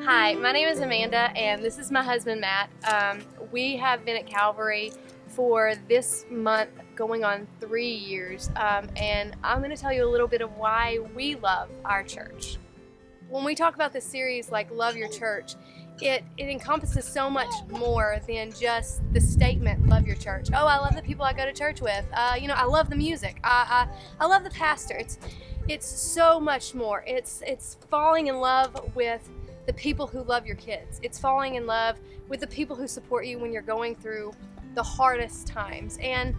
Hi, my name is Amanda, and this is my husband, Matt. We have been at Calvary for this month going on 3 years, and I'm going to tell you a little bit of why we love our church. When we talk about this series, like Love Your Church, it encompasses so much more than just the statement, love your church. Oh, I love the people I go to church with. I love the music. I love the pastor. It's so much more. It's falling in love with the people who love your kids. It's falling in love with the people who support you when you're going through the hardest times. And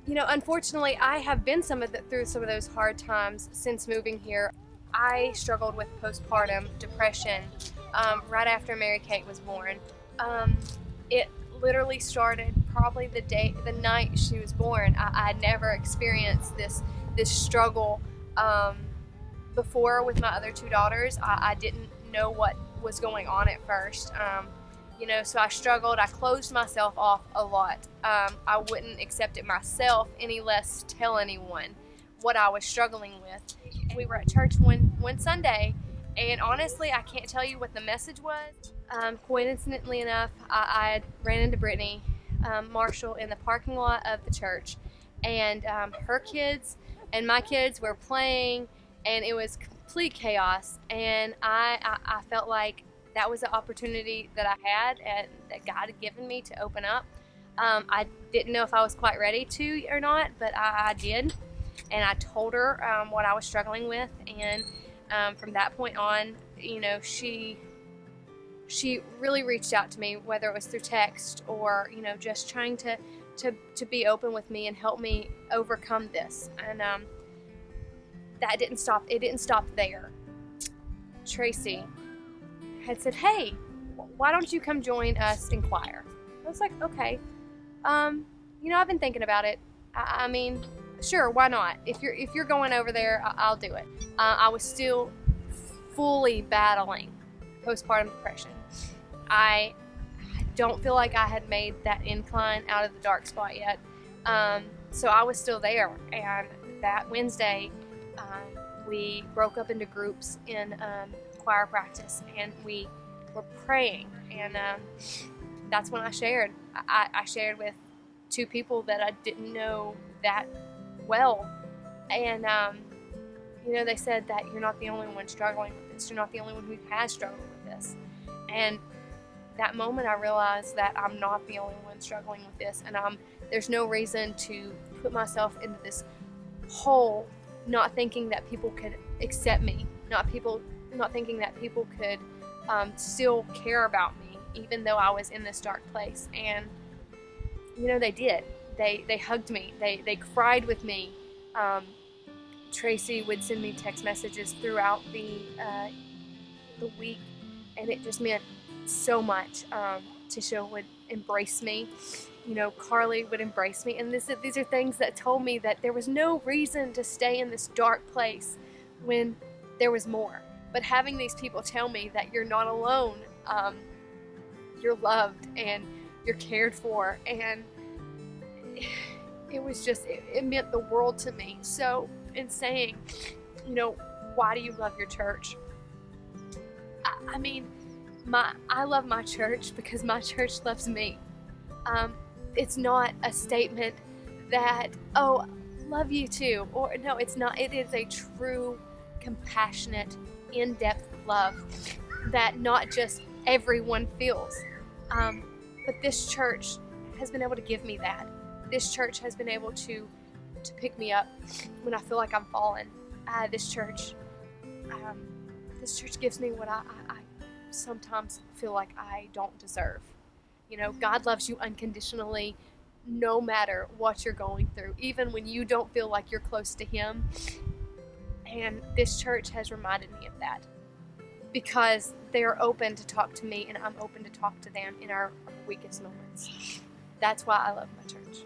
unfortunately, I have been through some of those hard times since moving here. I struggled with postpartum depression right after Mary Kate was born. It literally started probably the night she was born. I had never experienced this struggle before with my other two daughters. I didn't know what was going on at first. So I struggled. I closed myself off a lot. I wouldn't accept it myself, any less tell anyone what I was struggling with. We were at church one Sunday, and honestly, I can't tell you what the message was. Coincidentally enough, I ran into Brittany Marshall in the parking lot of the church, and her kids and my kids were playing, and it was complete chaos. And I felt like that was the opportunity that I had and that God had given me to open up. I didn't know if I was quite ready to or not, but I did. And I told her what I was struggling with, and from that point on, she really reached out to me, whether it was through text or just trying to be open with me and help me overcome this. And that didn't stop. It didn't stop there. Tracy had said, "Hey, why don't you come join us in choir?" I was like, "Okay, I've been thinking about it. I mean, sure, why not? If you're going over there, I'll do it." I was still fully battling postpartum depression. I don't feel like I had made that incline out of the dark spot yet. So I was still there. And that Wednesday, we broke up into groups in choir practice, and we were praying. And that's when I shared. I shared with two people that I didn't know that well. And, they said that you're not the only one struggling with this. You're not the only one who has struggled with this. And that moment I realized that I'm not the only one struggling with this, and there's no reason to put myself into this hole, not thinking that people could accept me, not thinking that people could still care about me, even though I was in this dark place. And they did. They hugged me. They cried with me. Tracy would send me text messages throughout the week, and it just meant so much. Tisha would embrace me. Carly would embrace me. And these are things that told me that there was no reason to stay in this dark place when there was more. But having these people tell me that you're not alone, you're loved and you're cared for, and it was just, it meant the world to me. So in saying, why do you love your church? I love my church because my church loves me. It's not a statement that, oh, love you too. Or no, it's not. It is a true, compassionate, in-depth love that not just everyone feels. But this church has been able to give me that. This church has been able to pick me up when I feel like I'm fallen. This church gives me what I sometimes feel like I don't deserve. God loves you unconditionally, no matter what you're going through, even when you don't feel like you're close to Him. And this church has reminded me of that, because they're open to talk to me, and I'm open to talk to them in our weakest moments. That's why I love my church.